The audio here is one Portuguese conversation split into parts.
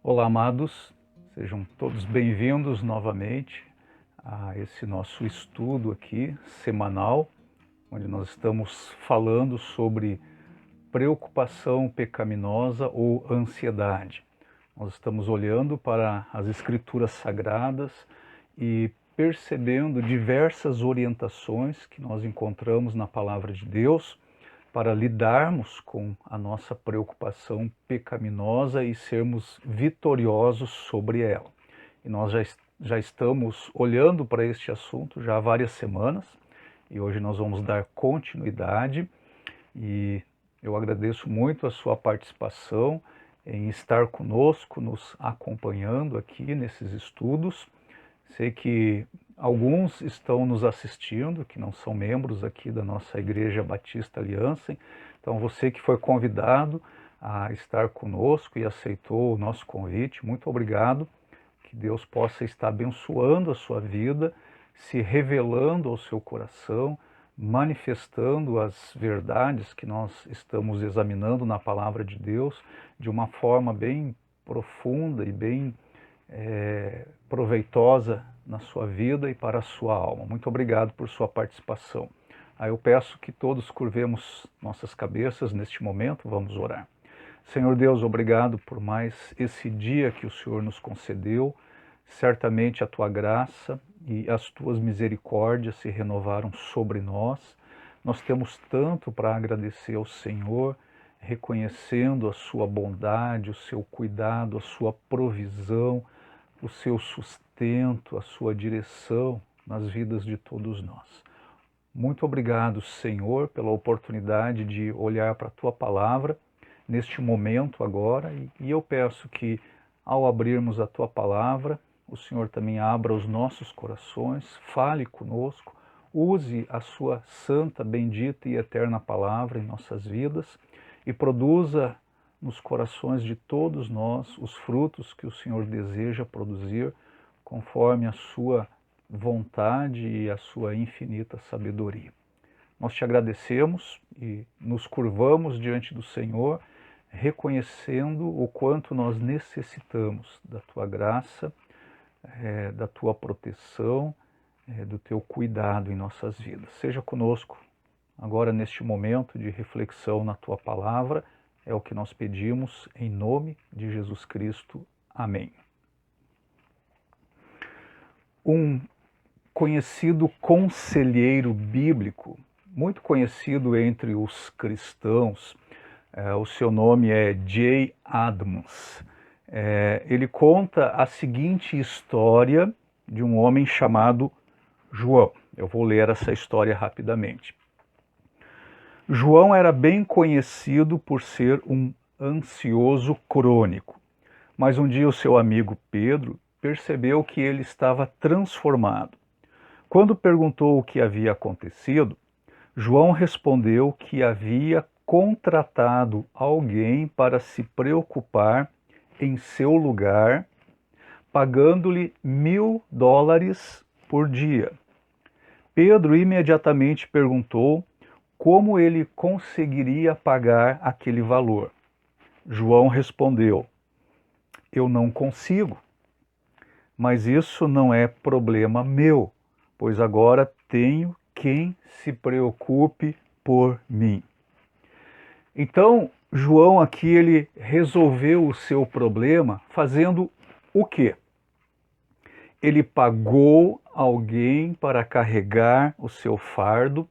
Olá, amados, sejam todos bem-vindos novamente a esse nosso estudo aqui, semanal, onde nós estamos falando sobre preocupação pecaminosa ou ansiedade. Nós estamos olhando para as Escrituras Sagradas e percebendo diversas orientações que nós encontramos na Palavra de Deus para lidarmos com a nossa preocupação pecaminosa e sermos vitoriosos sobre ela. E nós já estamos olhando para este assunto já há várias semanas, e hoje nós vamos dar continuidade, e eu agradeço muito a sua participação em estar conosco, nos acompanhando aqui nesses estudos. Sei que alguns estão nos assistindo, que não são membros aqui da nossa Igreja Batista Aliança. Então, você que foi convidado a estar conosco e aceitou o nosso convite, muito obrigado. Que Deus possa estar abençoando a sua vida, se revelando ao seu coração, manifestando as verdades que nós estamos examinando na Palavra de Deus de uma forma bem profunda e bem proveitosa na sua vida e para a sua alma. Muito obrigado por sua participação. Aí eu peço que todos curvemos nossas cabeças neste momento, vamos orar. Senhor Deus, obrigado por mais esse dia que o Senhor nos concedeu. Certamente a tua graça e as tuas misericórdias se renovaram sobre nós. Nós temos tanto para agradecer ao Senhor, reconhecendo a sua bondade, o seu cuidado, a sua provisão, o seu sustento, a sua direção nas vidas de todos nós. Muito obrigado, Senhor, pela oportunidade de olhar para a tua palavra neste momento agora, e eu peço que ao abrirmos a tua palavra, o Senhor também abra os nossos corações, fale conosco, use a sua santa, bendita e eterna palavra em nossas vidas e produza nos corações de todos nós os frutos que o Senhor deseja produzir conforme a sua vontade e a sua infinita sabedoria. Nós te agradecemos e nos curvamos diante do Senhor, reconhecendo o quanto nós necessitamos da tua graça, da tua proteção, do teu cuidado em nossas vidas. Seja conosco agora neste momento de reflexão na tua palavra, é o que nós pedimos em nome de Jesus Cristo. Amém. Um conhecido conselheiro bíblico, muito conhecido entre os cristãos, o seu nome é J. Adams. Ele conta a seguinte história de um homem chamado João. Eu vou ler essa história rapidamente. João era bem conhecido por ser um ansioso crônico, mas um dia o seu amigo Pedro percebeu que ele estava transformado. Quando perguntou o que havia acontecido, João respondeu que havia contratado alguém para se preocupar em seu lugar, pagando-lhe $1.000 por dia. Pedro imediatamente perguntou como ele conseguiria pagar aquele valor. João respondeu: eu não consigo, mas isso não é problema meu, pois agora tenho quem se preocupe por mim. Então, João aqui ele resolveu o seu problema fazendo o quê? Ele pagou alguém para carregar o seu fardo.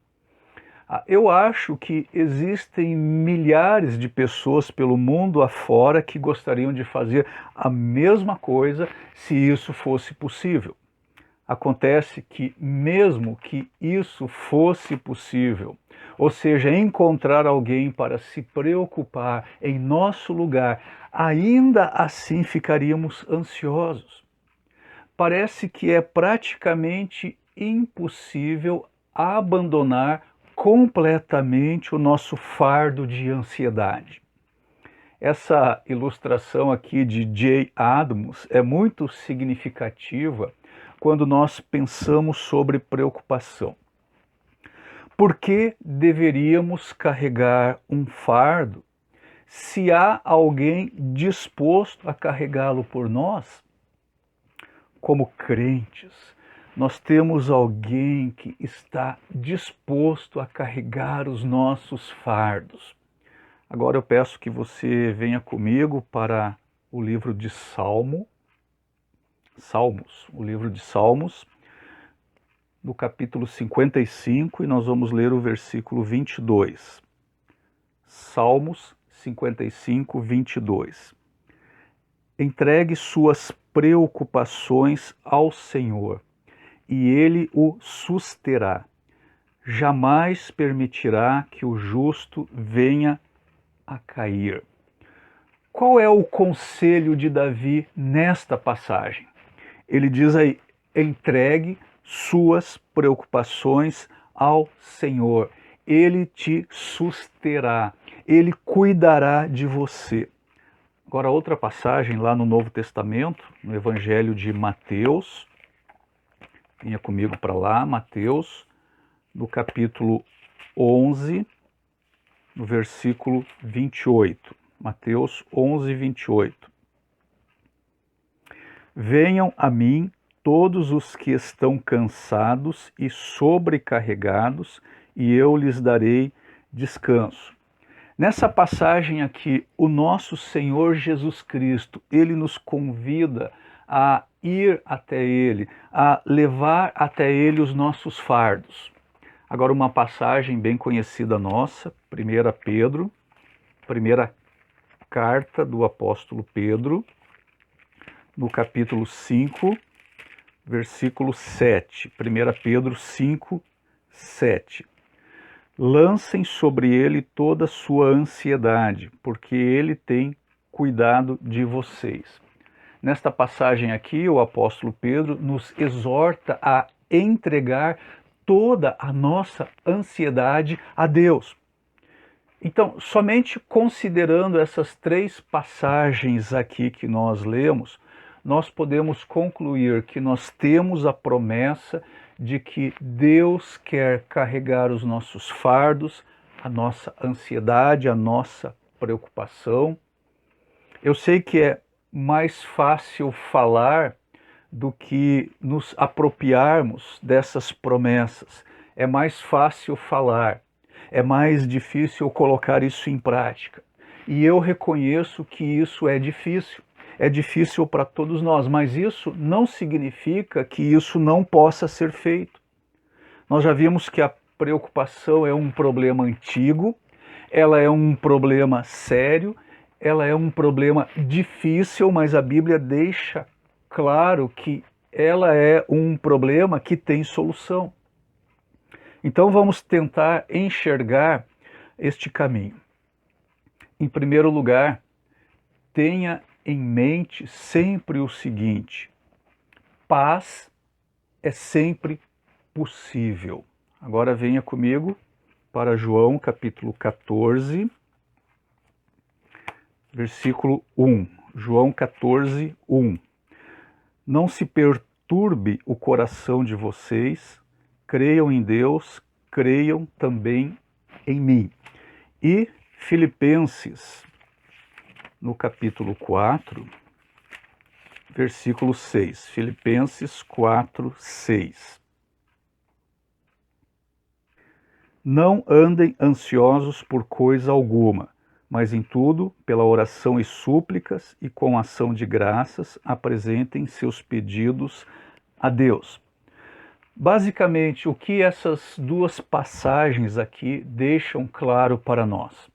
Eu acho que existem milhares de pessoas pelo mundo afora que gostariam de fazer a mesma coisa se isso fosse possível. Acontece que mesmo que isso fosse possível, ou seja, encontrar alguém para se preocupar em nosso lugar, ainda assim ficaríamos ansiosos. Parece que é praticamente impossível abandonar completamente o nosso fardo de ansiedade. Essa ilustração aqui de J. Adams é muito significativa quando nós pensamos sobre preocupação. Por que deveríamos carregar um fardo se há alguém disposto a carregá-lo por nós, como crentes, nós temos alguém que está disposto a carregar os nossos fardos. Agora eu peço que você venha comigo para o livro de Salmos, o livro de Salmos, no capítulo 55, e nós vamos ler o versículo 22. Salmos 55, 22. Entregue suas preocupações ao Senhor, e Ele o susterá. Jamais permitirá que o justo venha a cair. Qual é o conselho de Davi nesta passagem? Ele diz aí, entregue suas preocupações ao Senhor. Ele te susterá, Ele cuidará de você. Agora, outra passagem lá no Novo Testamento, no Evangelho de Mateus, venha comigo para lá, Mateus, no capítulo 11, no versículo 28. Mateus 11, 28. Venham a mim todos os que estão cansados e sobrecarregados, e eu lhes darei descanso. Nessa passagem aqui, o nosso Senhor Jesus Cristo, Ele nos convida a ir até Ele, a levar até Ele os nossos fardos. Agora, uma passagem bem conhecida nossa, 1 Pedro, primeira carta do apóstolo Pedro, no capítulo 5, versículo 7. 1 Pedro 5, 7. Lancem sobre ele toda a sua ansiedade, porque ele tem cuidado de vocês. Nesta passagem aqui, o apóstolo Pedro nos exorta a entregar toda a nossa ansiedade a Deus. Então, somente considerando essas 3 passagens aqui que nós lemos, nós podemos concluir que nós temos a promessa de que Deus quer carregar os nossos fardos, a nossa ansiedade, a nossa preocupação. Eu sei que é mais fácil falar do que nos apropriarmos dessas promessas. É mais fácil falar, é mais difícil colocar isso em prática. E eu reconheço que isso é difícil. É difícil para todos nós, mas isso não significa que isso não possa ser feito. Nós já vimos que a preocupação é um problema antigo, ela é um problema sério, ela é um problema difícil, mas a Bíblia deixa claro que ela é um problema que tem solução. Então vamos tentar enxergar este caminho. Em primeiro lugar, tenha em mente sempre o seguinte: paz é sempre possível. Agora venha comigo para João capítulo 14, versículo 1. João 14, 1. Não se perturbe o coração de vocês, creiam em Deus, creiam também em mim. E Filipenses, no capítulo 4, versículo 6. Filipenses 4, 6. Não andem ansiosos por coisa alguma, mas em tudo, pela oração e súplicas e com ação de graças, apresentem seus pedidos a Deus. Basicamente, o que essas 2 passagens aqui deixam claro para nós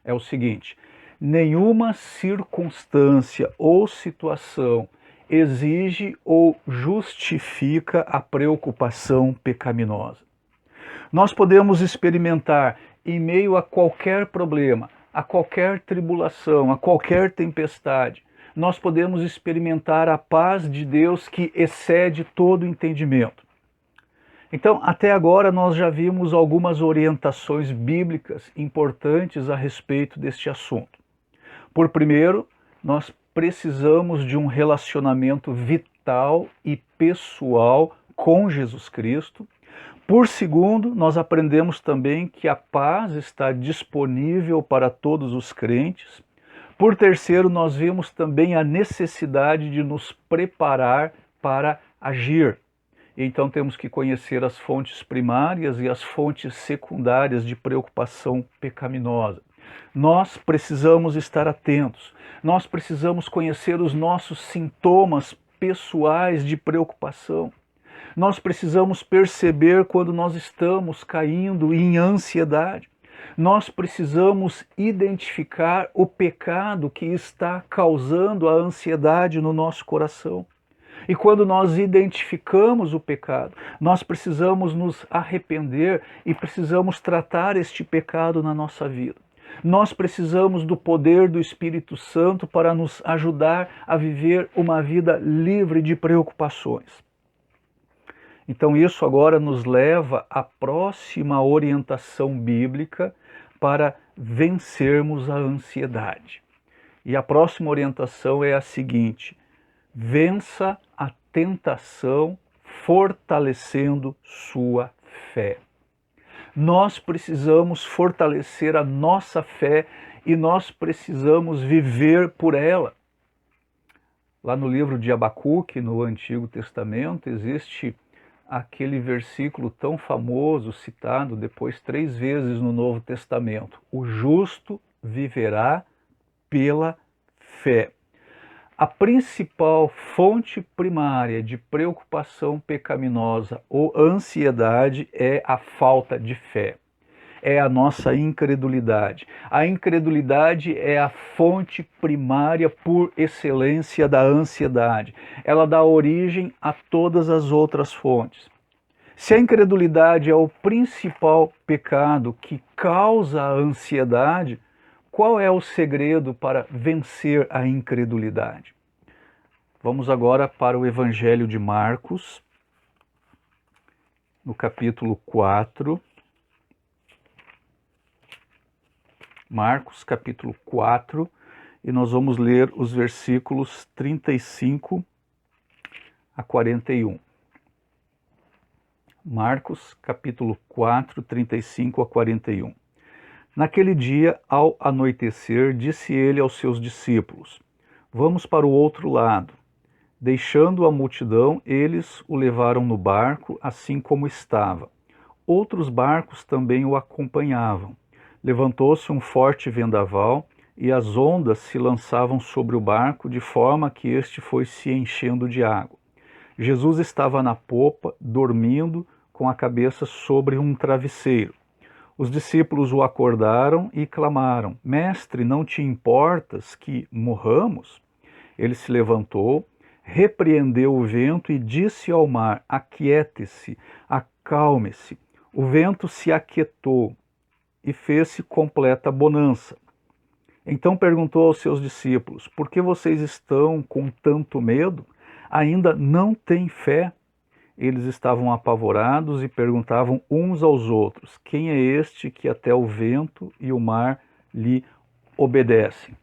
é o seguinte: nenhuma circunstância ou situação exige ou justifica a preocupação pecaminosa. Nós podemos experimentar, em meio a qualquer problema, a qualquer tribulação, a qualquer tempestade, nós podemos experimentar a paz de Deus que excede todo entendimento. Então, até agora nós já vimos algumas orientações bíblicas importantes a respeito deste assunto. Por primeiro, nós precisamos de um relacionamento vital e pessoal com Jesus Cristo. Por segundo, nós aprendemos também que a paz está disponível para todos os crentes. Por terceiro, nós vimos também a necessidade de nos preparar para agir. Então temos que conhecer as fontes primárias e as fontes secundárias de preocupação pecaminosa. Nós precisamos estar atentos, nós precisamos conhecer os nossos sintomas pessoais de preocupação. Nós precisamos perceber quando nós estamos caindo em ansiedade. Nós precisamos identificar o pecado que está causando a ansiedade no nosso coração. E quando nós identificamos o pecado, nós precisamos nos arrepender e precisamos tratar este pecado na nossa vida. Nós precisamos do poder do Espírito Santo para nos ajudar a viver uma vida livre de preocupações. Então isso agora nos leva à próxima orientação bíblica para vencermos a ansiedade. E a próxima orientação é a seguinte: vença a tentação fortalecendo sua fé. Nós precisamos fortalecer a nossa fé e nós precisamos viver por ela. Lá no livro de Abacuque, no Antigo Testamento, existe aquele versículo tão famoso, citado depois 3 vezes no Novo Testamento: o justo viverá pela fé. A principal fonte primária de preocupação pecaminosa ou ansiedade é a falta de fé, é a nossa incredulidade. A incredulidade é a fonte primária por excelência da ansiedade. Ela dá origem a todas as outras fontes. Se a incredulidade é o principal pecado que causa a ansiedade, qual é o segredo para vencer a incredulidade? Vamos agora para o Evangelho de Marcos, no capítulo 4. Marcos, capítulo 4, e nós vamos ler os versículos 35 a 41. Marcos, capítulo 4, 35 a 41. Naquele dia, ao anoitecer, disse ele aos seus discípulos: vamos para o outro lado. Deixando a multidão, eles o levaram no barco, assim como estava. Outros barcos também o acompanhavam. Levantou-se um forte vendaval, e as ondas se lançavam sobre o barco, de forma que este foi se enchendo de água. Jesus estava na popa, dormindo, com a cabeça sobre um travesseiro. Os discípulos o acordaram e clamaram: Mestre, não te importas que morramos? Ele se levantou, repreendeu o vento e disse ao mar: aquiete-se, acalme-se. O vento se aquietou e fez-se completa bonança. Então perguntou aos seus discípulos: por que vocês estão com tanto medo? Ainda não têm fé? Eles estavam apavorados e perguntavam uns aos outros: quem é este que até o vento e o mar lhe obedecem?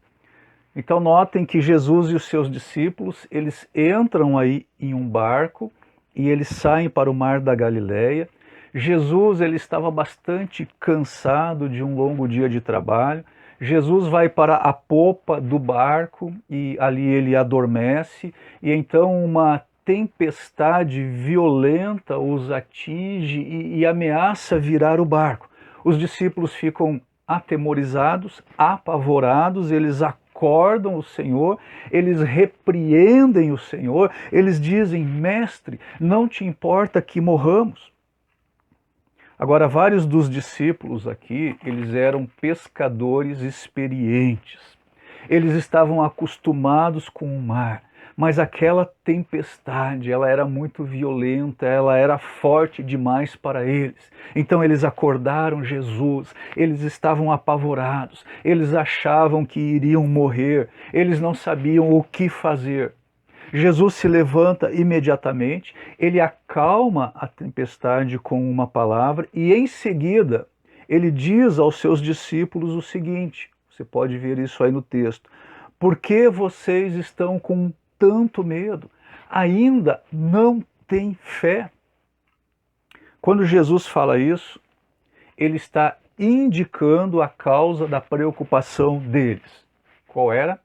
Então notem que Jesus e os seus discípulos, eles entram aí em um barco e eles saem para o mar da Galileia. Jesus, ele estava bastante cansado de um longo dia de trabalho. Jesus vai para a popa do barco e ali ele adormece, e então uma tempestade violenta os atinge e ameaça virar o barco. Os discípulos ficam atemorizados, apavorados, eles acordam o Senhor, eles repreendem o Senhor, eles dizem: Mestre, não te importa que morramos? Agora, vários dos discípulos aqui, eles eram pescadores experientes. Eles estavam acostumados com o mar, mas aquela tempestade, ela era muito violenta, ela era forte demais para eles. Então eles acordaram Jesus, eles estavam apavorados, eles achavam que iriam morrer, eles não sabiam o que fazer. Jesus se levanta imediatamente, ele acalma a tempestade com uma palavra e em seguida ele diz aos seus discípulos o seguinte, você pode ver isso aí no texto: por que vocês estão com tanto medo? Ainda não têm fé? Quando Jesus fala isso, ele está indicando a causa da preocupação deles. Qual era?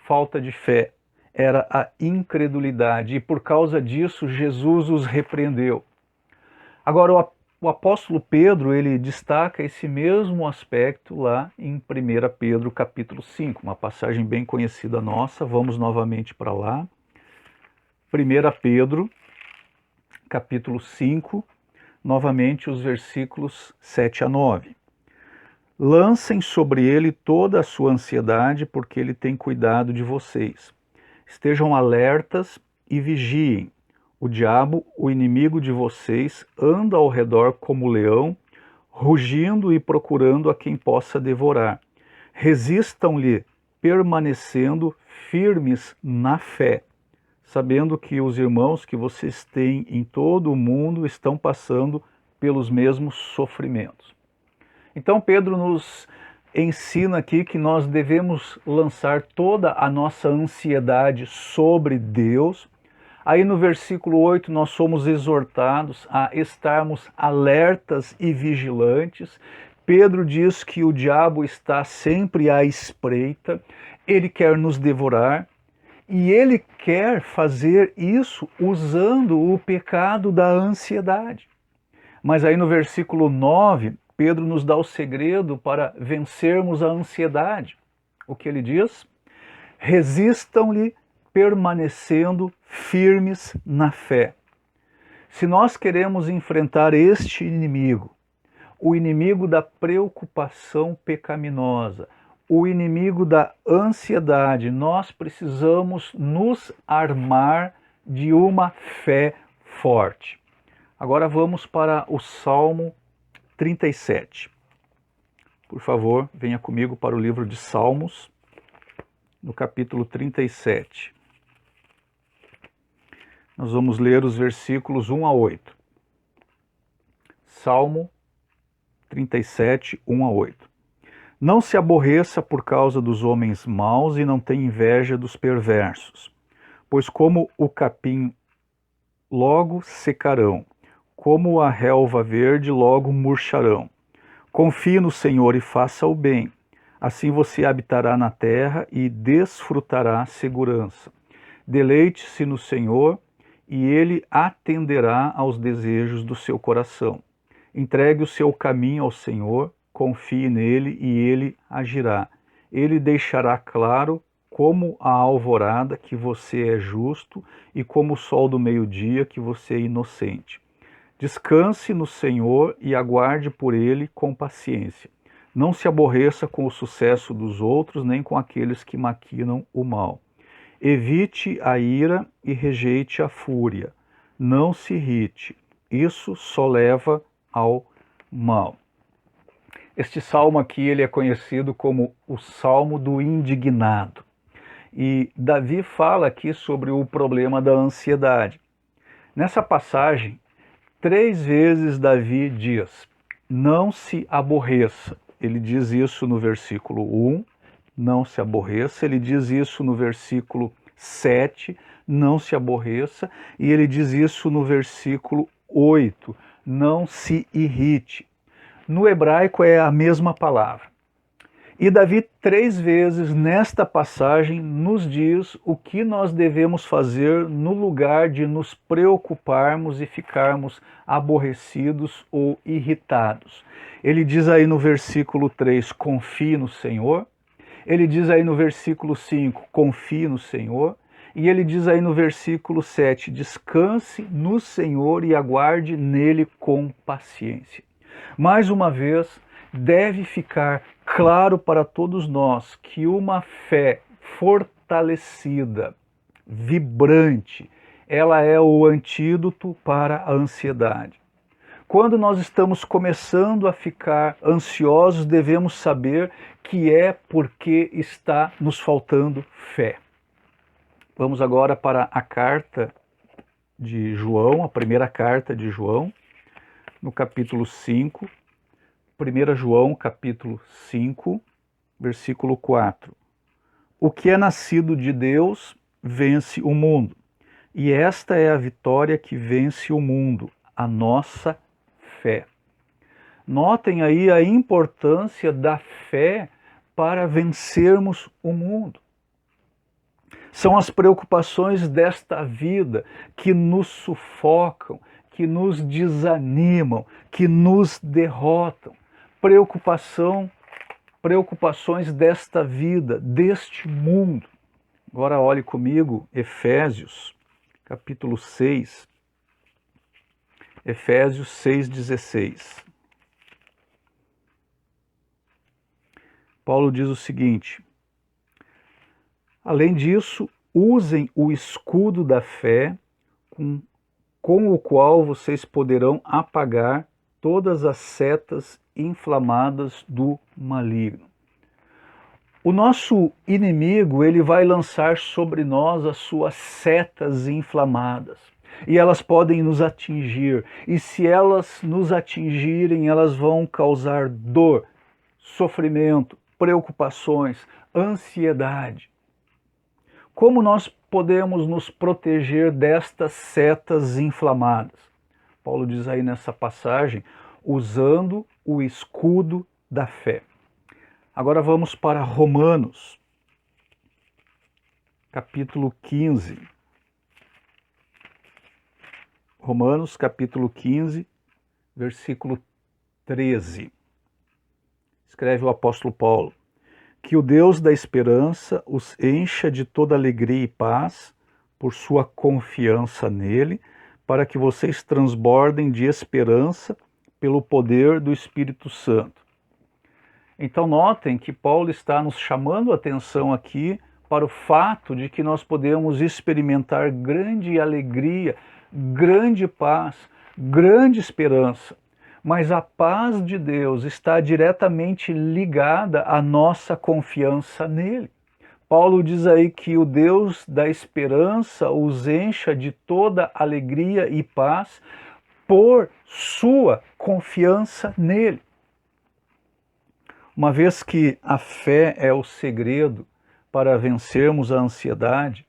Falta de fé. Era a incredulidade. E por causa disso, Jesus os repreendeu. Agora, o apóstolo Pedro, ele destaca esse mesmo aspecto lá em 1 Pedro capítulo 5, uma passagem bem conhecida nossa. Vamos novamente para lá. 1 Pedro capítulo 5, novamente os versículos 7 a 9. Lancem sobre ele toda a sua ansiedade, porque ele tem cuidado de vocês. Estejam alertas e vigiem. O diabo, o inimigo de vocês, anda ao redor como leão, rugindo e procurando a quem possa devorar. Resistam-lhe, permanecendo firmes na fé, sabendo que os irmãos que vocês têm em todo o mundo estão passando pelos mesmos sofrimentos. Então Pedro nos ensina aqui que nós devemos lançar toda a nossa ansiedade sobre Deus. Aí no versículo 8 nós somos exortados a estarmos alertas e vigilantes. Pedro diz que o diabo está sempre à espreita, ele quer nos devorar e ele quer fazer isso usando o pecado da ansiedade. Mas aí no versículo 9, Pedro nos dá o segredo para vencermos a ansiedade. O que ele diz? Resistam-lhe, permanecendo firmes na fé. Se nós queremos enfrentar este inimigo, o inimigo da preocupação pecaminosa, o inimigo da ansiedade, nós precisamos nos armar de uma fé forte. Agora vamos para o Salmo 37. Por favor, venha comigo para o livro de Salmos, no capítulo 37. Nós vamos ler os versículos 1 a 8. Salmo 37, 1 a 8. Não se aborreça por causa dos homens maus e não tenha inveja dos perversos, pois como o capim logo secarão, como a relva verde logo murcharão. Confie no Senhor e faça o bem, assim você habitará na terra e desfrutará segurança. Deleite-se no Senhor e Ele atenderá aos desejos do seu coração. Entregue o seu caminho ao Senhor, confie nele e Ele agirá. Ele deixará claro como a alvorada que você é justo e como o sol do meio-dia que você é inocente. Descanse no Senhor e aguarde por Ele com paciência. Não se aborreça com o sucesso dos outros, nem com aqueles que maquinam o mal. Evite a ira e rejeite a fúria. Não se irrite. Isso só leva ao mal. Este salmo aqui ele é conhecido como o Salmo do Indignado. E Davi fala aqui sobre o problema da ansiedade. Nessa passagem, 3 vezes Davi diz, não se aborreça. Ele diz isso no versículo 1, não se aborreça. Ele diz isso no versículo 7, não se aborreça. E ele diz isso no versículo 8, não se irrite. No hebraico é a mesma palavra. E Davi 3 vezes nesta passagem nos diz o que nós devemos fazer no lugar de nos preocuparmos e ficarmos aborrecidos ou irritados. Ele diz aí no versículo 3, confie no Senhor. Ele diz aí no versículo 5, confie no Senhor. E ele diz aí no versículo 7, descanse no Senhor e aguarde nele com paciência. Mais uma vez, deve ficar claro para todos nós que uma fé fortalecida, vibrante, ela é o antídoto para a ansiedade. Quando nós estamos começando a ficar ansiosos, devemos saber que é porque está nos faltando fé. Vamos agora para a carta de João, a primeira carta de João, no capítulo 5. 1 João, capítulo 5, versículo 4. O que é nascido de Deus vence o mundo, e esta é a vitória que vence o mundo, a nossa fé. Notem aí a importância da fé para vencermos o mundo. São as preocupações desta vida que nos sufocam, que nos desanimam, que nos derrotam. Preocupações desta vida, deste mundo. Agora olhe comigo, Efésios, capítulo 6. Efésios 6,16. Paulo diz o seguinte: além disso, usem o escudo da fé, com o qual vocês poderão apagar todas as setas inflamadas do maligno. O nosso inimigo, ele vai lançar sobre nós as suas setas inflamadas. E elas podem nos atingir. E se elas nos atingirem, elas vão causar dor, sofrimento, preocupações, ansiedade. Como nós podemos nos proteger destas setas inflamadas? Paulo diz aí nessa passagem, usando o escudo da fé. Agora vamos para Romanos, capítulo 15. Romanos, capítulo 15, versículo 13. Escreve o apóstolo Paulo: que o Deus da esperança os encha de toda alegria e paz por sua confiança nele, para que vocês transbordem de esperança pelo poder do Espírito Santo. Então notem que Paulo está nos chamando a atenção aqui para o fato de que nós podemos experimentar grande alegria, grande paz, grande esperança. Mas a paz de Deus está diretamente ligada à nossa confiança nele. Paulo diz aí que o Deus da esperança os encha de toda alegria e paz por sua confiança nele. Uma vez que a fé é o segredo para vencermos a ansiedade,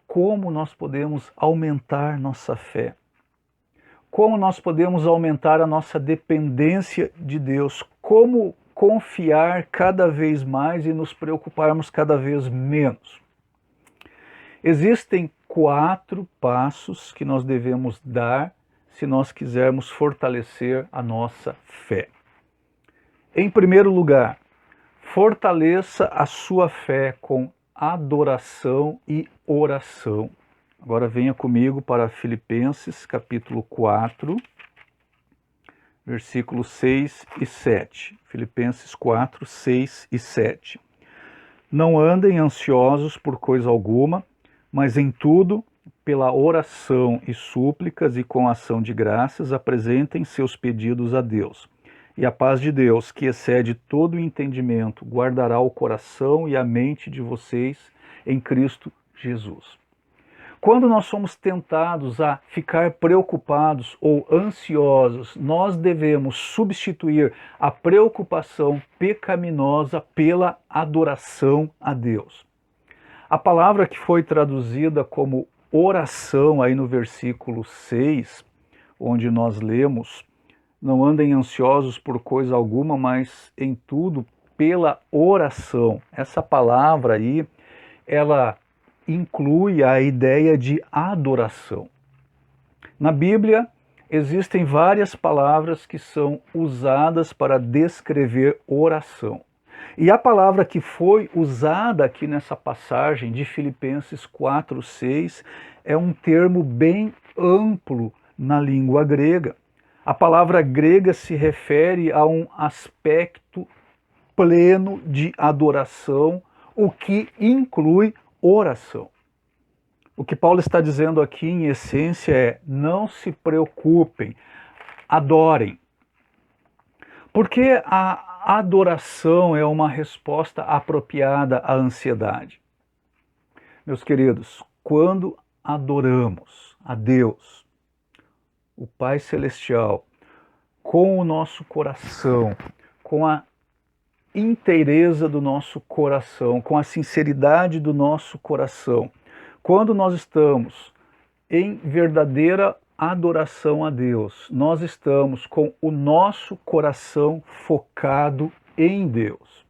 como nós podemos aumentar nossa fé? Como nós podemos aumentar a nossa dependência de Deus? Como confiar cada vez mais e nos preocuparmos cada vez menos? Existem 4 passos que nós devemos dar se nós quisermos fortalecer a nossa fé. Em primeiro lugar, fortaleça a sua fé com adoração e oração. Agora venha comigo para Filipenses, capítulo 4, versículos 6 e 7. Filipenses 4, 6 e 7. Não andem ansiosos por coisa alguma, mas em tudo, pela oração e súplicas e com ação de graças, apresentem seus pedidos a Deus. E a paz de Deus, que excede todo o entendimento, guardará o coração e a mente de vocês em Cristo Jesus. Quando nós somos tentados a ficar preocupados ou ansiosos, nós devemos substituir a preocupação pecaminosa pela adoração a Deus. A palavra que foi traduzida como oração aí no versículo 6, onde nós lemos: não andem ansiosos por coisa alguma, mas em tudo pela oração. Essa palavra aí, ela inclui a ideia de adoração. Na Bíblia, existem várias palavras que são usadas para descrever oração. E a palavra que foi usada aqui nessa passagem de Filipenses 4:6 é um termo bem amplo na língua grega. A palavra grega se refere a um aspecto pleno de adoração, o que inclui oração. O que Paulo está dizendo aqui, em essência, é: não se preocupem, adorem. Porque a adoração é uma resposta apropriada à ansiedade. Meus queridos, quando adoramos a Deus, o Pai Celestial, com o nosso coração, com a inteireza do nosso coração, com a sinceridade do nosso coração, quando nós estamos em verdadeira adoração a Deus, nós estamos com o nosso coração focado em Deus.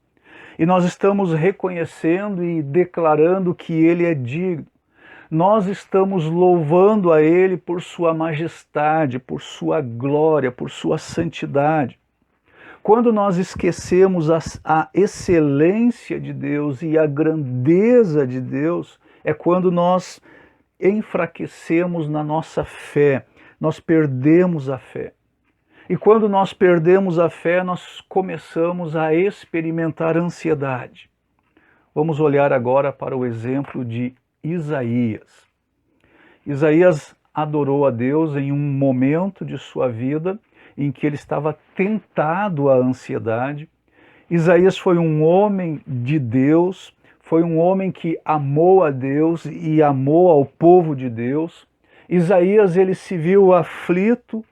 E nós estamos reconhecendo e declarando que Ele é digno. Nós estamos louvando a Ele por sua majestade, por sua glória, por sua santidade. Quando nós esquecemos a excelência de Deus e a grandeza de Deus, é quando nós enfraquecemos na nossa fé, nós perdemos a fé. E quando nós perdemos a fé, nós começamos a experimentar ansiedade. Vamos olhar agora para o exemplo de Isaías. Isaías adorou a Deus em um momento de sua vida em que ele estava tentado à ansiedade. Isaías foi um homem de Deus, foi um homem que amou a Deus e amou ao povo de Deus. Isaías, ele se viu aflito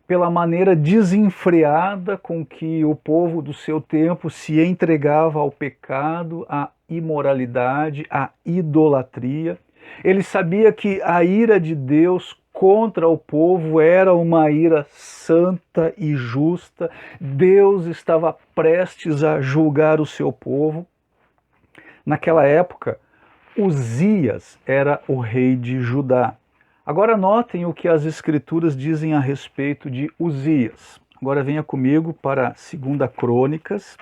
pela maneira desenfreada com que o povo do seu tempo se entregava ao pecado, à imoralidade, à idolatria. Ele sabia que a ira de Deus contra o povo era uma ira santa e justa. Deus estava prestes a julgar o seu povo. Naquela época, Uzias era o rei de Judá. Agora notem o que as Escrituras dizem a respeito de Uzias. Agora venha comigo para 2 Crônicas,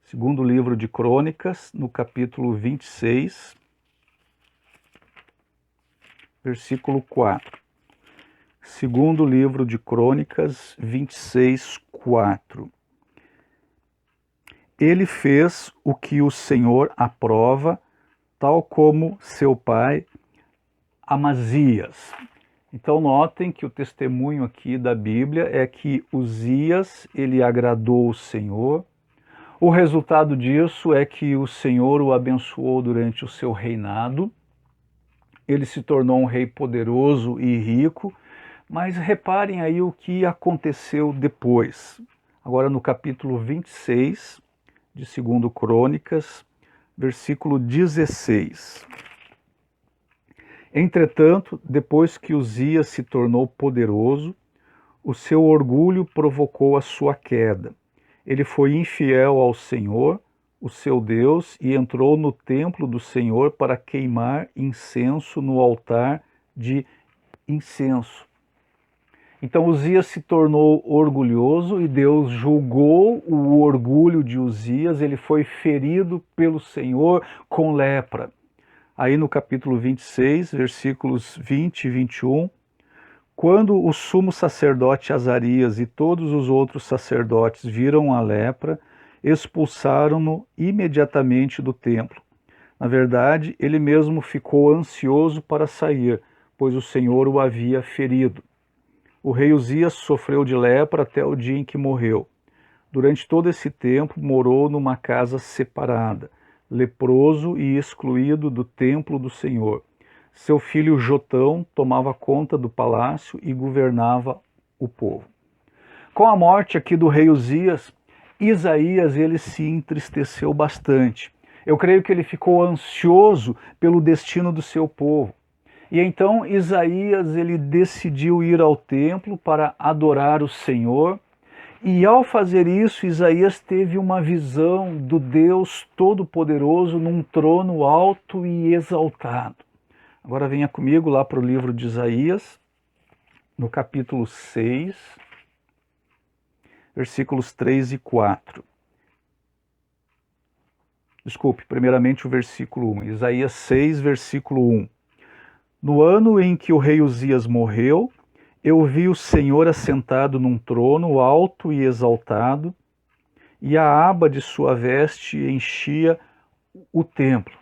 segundo livro de Crônicas, no capítulo 26, versículo 4. Segundo livro de Crônicas, 26, 4. Ele fez o que o Senhor aprova, tal como seu pai Amazias. Então notem que o testemunho aqui da Bíblia é que Uzias, ele agradou o Senhor. O resultado disso é que o Senhor o abençoou durante o seu reinado. Ele se tornou um rei poderoso e rico, mas reparem aí o que aconteceu depois. Agora no capítulo 26 de 2 Crônicas, versículo 16. Entretanto, depois que Uzias se tornou poderoso, o seu orgulho provocou a sua queda. Ele foi infiel ao Senhor, o seu Deus, e entrou no templo do Senhor para queimar incenso no altar de incenso. Então Uzias se tornou orgulhoso e Deus julgou o orgulho de Uzias. Ele foi ferido pelo Senhor com lepra. Aí no capítulo 26, versículos 20 e 21, quando o sumo sacerdote Azarias e todos os outros sacerdotes viram a lepra, expulsaram-no imediatamente do templo. Na verdade, ele mesmo ficou ansioso para sair, pois o Senhor o havia ferido. O rei Uzias sofreu de lepra até o dia em que morreu. Durante todo esse tempo morou numa casa separada, leproso e excluído do templo do Senhor. Seu filho Jotão tomava conta do palácio e governava o povo. Com a morte aqui do rei Uzias, Isaías ele se entristeceu bastante. Eu creio que ele ficou ansioso pelo destino do seu povo. E então Isaías ele decidiu ir ao templo para adorar o Senhor. E ao fazer isso, Isaías teve uma visão do Deus Todo-Poderoso num trono alto e exaltado. Agora venha comigo lá para o livro de Isaías, no capítulo 6, versículos 3 e 4. Desculpe, primeiramente o versículo 1. Isaías 6, versículo 1. No ano em que o rei Uzias morreu, eu vi o Senhor assentado num trono alto e exaltado, e a aba de sua veste enchia o templo.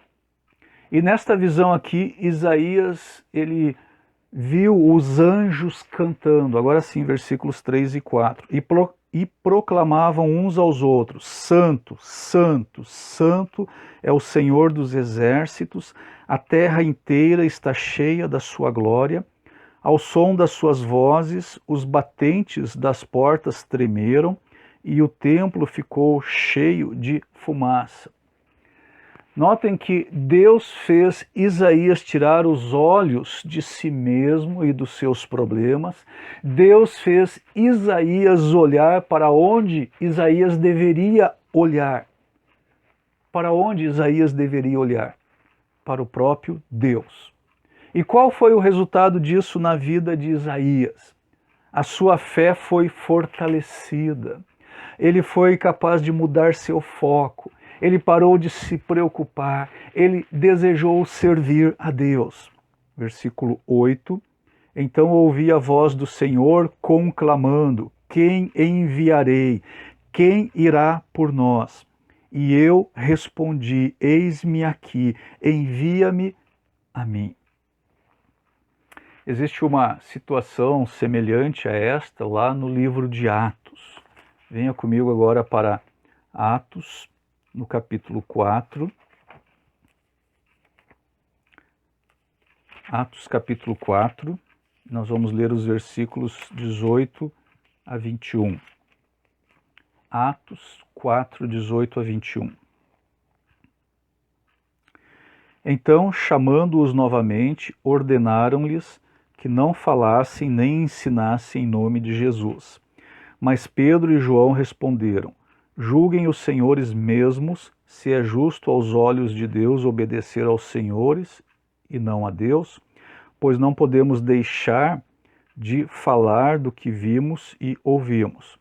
E nesta visão aqui, Isaías, ele viu os anjos cantando, agora sim, versículos 3 e 4, e proclamavam uns aos outros: Santo, Santo, Santo é o Senhor dos exércitos, a terra inteira está cheia da sua glória. Ao som das suas vozes, os batentes das portas tremeram e o templo ficou cheio de fumaça. Notem que Deus fez Isaías tirar os olhos de si mesmo e dos seus problemas. Deus fez Isaías olhar para onde Isaías deveria olhar. Para onde Isaías deveria olhar? Para o próprio Deus. E qual foi o resultado disso na vida de Isaías? A sua fé foi fortalecida. Ele foi capaz de mudar seu foco. Ele parou de se preocupar, ele desejou servir a Deus. Versículo 8, então ouvi a voz do Senhor conclamando, quem enviarei? Quem irá por nós? E eu respondi, eis-me aqui, envia-me a mim. Existe uma situação semelhante a esta lá no livro de Atos. Venha comigo agora para Atos, no capítulo 4, Atos capítulo 4, nós vamos ler os versículos 18 a 21. Atos 4, 18 a 21. Então, chamando-os novamente, ordenaram-lhes que não falassem nem ensinassem em nome de Jesus. Mas Pedro e João responderam, julguem os senhores mesmos se é justo aos olhos de Deus obedecer aos senhores e não a Deus, pois não podemos deixar de falar do que vimos e ouvimos.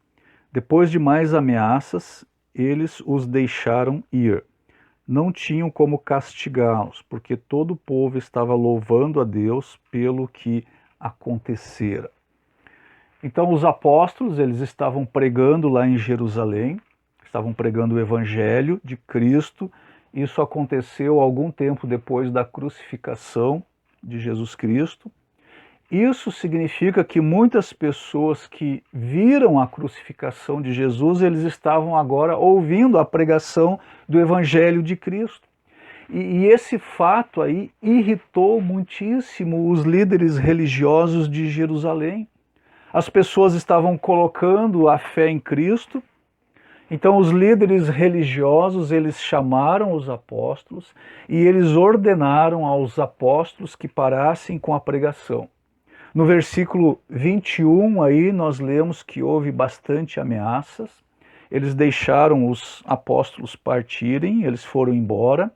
Depois de mais ameaças, eles os deixaram ir. Não tinham como castigá-los, porque todo o povo estava louvando a Deus pelo que acontecera. Então os apóstolos, eles estavam pregando lá em Jerusalém, estavam pregando o Evangelho de Cristo. Isso aconteceu algum tempo depois da crucificação de Jesus Cristo. Isso significa que muitas pessoas que viram a crucificação de Jesus, eles estavam agora ouvindo a pregação do Evangelho de Cristo. E esse fato aí irritou muitíssimo os líderes religiosos de Jerusalém. As pessoas estavam colocando a fé em Cristo. Então os líderes religiosos, eles chamaram os apóstolos e eles ordenaram aos apóstolos que parassem com a pregação. No versículo 21 aí nós lemos que houve bastante ameaças. Eles deixaram os apóstolos partirem, eles foram embora.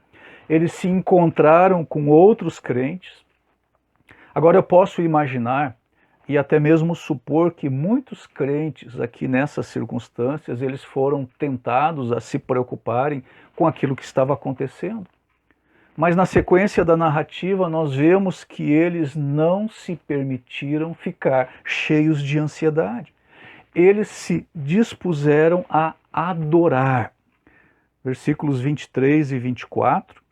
Eles se encontraram com outros crentes. Agora eu posso imaginar e até mesmo supor que muitos crentes aqui nessas circunstâncias, eles foram tentados a se preocuparem com aquilo que estava acontecendo. Mas na sequência da narrativa nós vemos que eles não se permitiram ficar cheios de ansiedade. Eles se dispuseram a adorar. Versículos 23 e 24.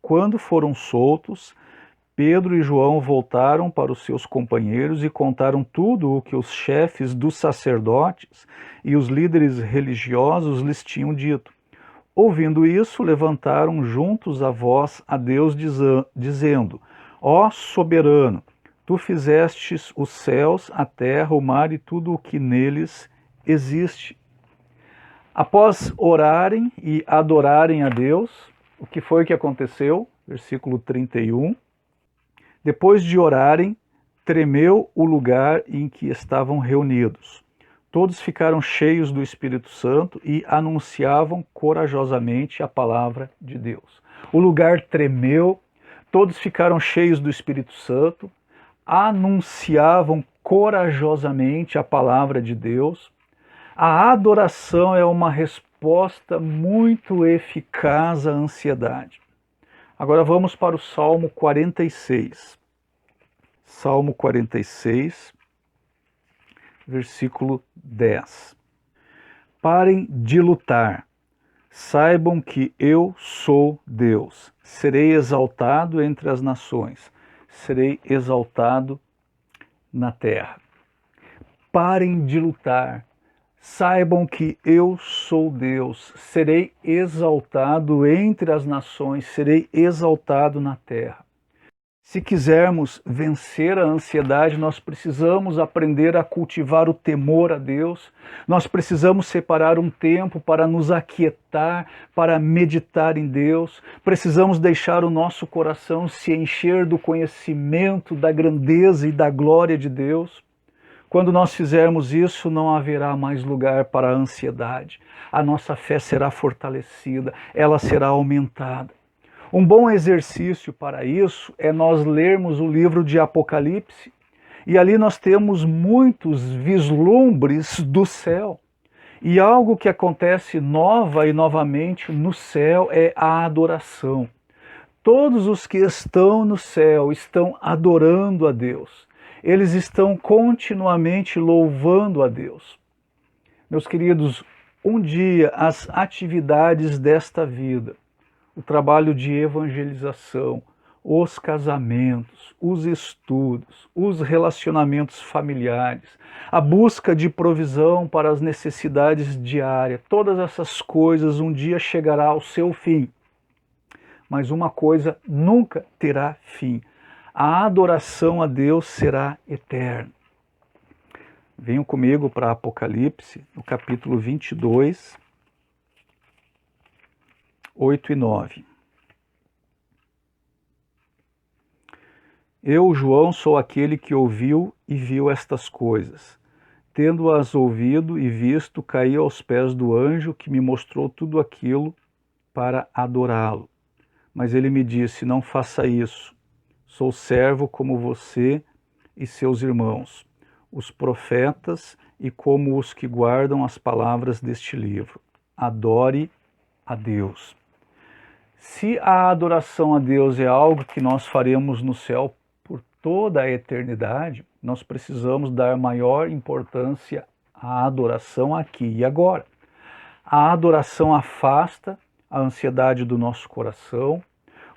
Quando foram soltos, Pedro e João voltaram para os seus companheiros e contaram tudo o que os chefes dos sacerdotes e os líderes religiosos lhes tinham dito. Ouvindo isso, levantaram juntos a voz a Deus, dizendo, ó soberano, tu fizestes os céus, a terra, o mar e tudo o que neles existe. Após orarem e adorarem a Deus, o que foi que aconteceu? Versículo 31. Depois de orarem, tremeu o lugar em que estavam reunidos. Todos ficaram cheios do Espírito Santo e anunciavam corajosamente a palavra de Deus. O lugar tremeu, todos ficaram cheios do Espírito Santo, anunciavam corajosamente a palavra de Deus. A adoração é uma resposta muito eficaz à ansiedade. Agora vamos para o Salmo 46. Salmo 46, versículo 10. Parem de lutar, saibam que eu sou Deus. Serei exaltado entre as nações, serei exaltado na terra. Parem de lutar, saibam que eu sou Deus, serei exaltado entre as nações, serei exaltado na terra. Se quisermos vencer a ansiedade, nós precisamos aprender a cultivar o temor a Deus, nós precisamos separar um tempo para nos aquietar, para meditar em Deus, precisamos deixar o nosso coração se encher do conhecimento, da grandeza e da glória de Deus. Quando nós fizermos isso, não haverá mais lugar para a ansiedade. A nossa fé será fortalecida, ela será aumentada. Um bom exercício para isso é nós lermos o livro de Apocalipse, e ali nós temos muitos vislumbres do céu. E algo que acontece nova e novamente no céu é a adoração. Todos os que estão no céu estão adorando a Deus. Eles estão continuamente louvando a Deus. Meus queridos, um dia as atividades desta vida, o trabalho de evangelização, os casamentos, os estudos, os relacionamentos familiares, a busca de provisão para as necessidades diárias, todas essas coisas um dia chegará ao seu fim. Mas uma coisa nunca terá fim: a adoração a Deus será eterna. Venham comigo para Apocalipse, no capítulo 22, 8 e 9. Eu, João, sou aquele que ouviu e viu estas coisas. Tendo-as ouvido e visto, caí aos pés do anjo que me mostrou tudo aquilo para adorá-lo. Mas ele me disse: não faça isso. Sou servo como você e seus irmãos, os profetas, e como os que guardam as palavras deste livro. Adore a Deus. Se a adoração a Deus é algo que nós faremos no céu por toda a eternidade, nós precisamos dar maior importância à adoração aqui e agora. A adoração afasta a ansiedade do nosso coração.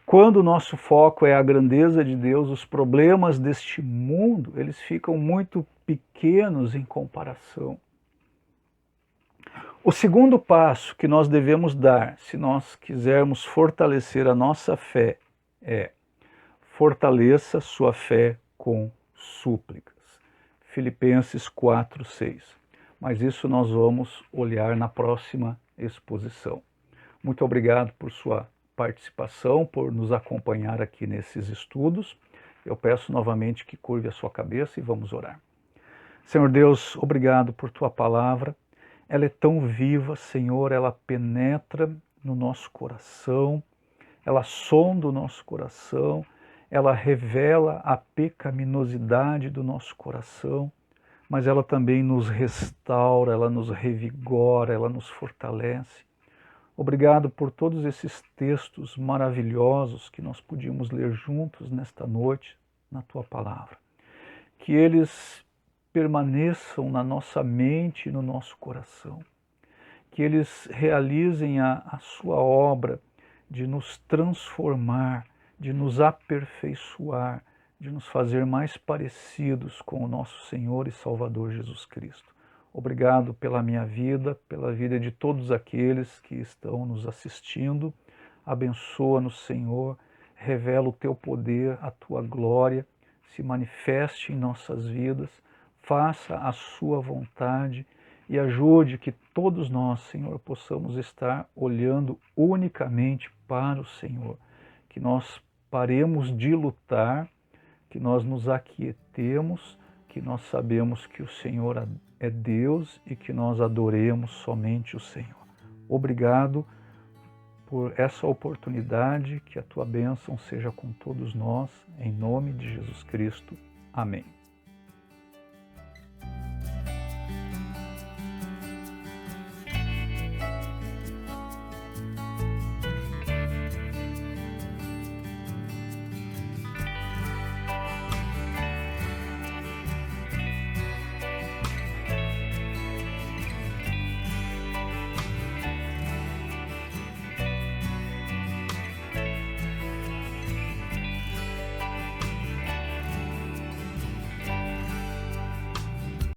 Quando o nosso foco é a grandeza de Deus, os problemas deste mundo, eles ficam muito pequenos em comparação. O segundo passo que nós devemos dar, se nós quisermos fortalecer a nossa fé, é: fortaleça sua fé com súplicas. Filipenses 4:6. Mas isso nós vamos olhar na próxima exposição. Muito obrigado por sua participação, por nos acompanhar aqui nesses estudos. Eu peço novamente que curve a sua cabeça e vamos orar. Senhor Deus, obrigado por tua palavra. Ela é tão viva, Senhor, ela penetra no nosso coração, ela sonda o nosso coração, ela revela a pecaminosidade do nosso coração, mas ela também nos restaura, ela nos revigora, ela nos fortalece. Obrigado por todos esses textos maravilhosos que nós podíamos ler juntos nesta noite, na tua palavra. Que eles permaneçam na nossa mente e no nosso coração. Que eles realizem a sua obra de nos transformar, de nos aperfeiçoar, de nos fazer mais parecidos com o nosso Senhor e Salvador Jesus Cristo. Obrigado pela minha vida, pela vida de todos aqueles que estão nos assistindo. Abençoa-nos, Senhor, revela o teu poder, a tua glória, se manifeste em nossas vidas, faça a sua vontade e ajude que todos nós, Senhor, possamos estar olhando unicamente para o Senhor, que nós paremos de lutar, que nós nos aquietemos, que nós sabemos que o Senhor é Deus e que nós adoremos somente o Senhor. Obrigado por essa oportunidade, que a tua bênção seja com todos nós, em nome de Jesus Cristo. Amém.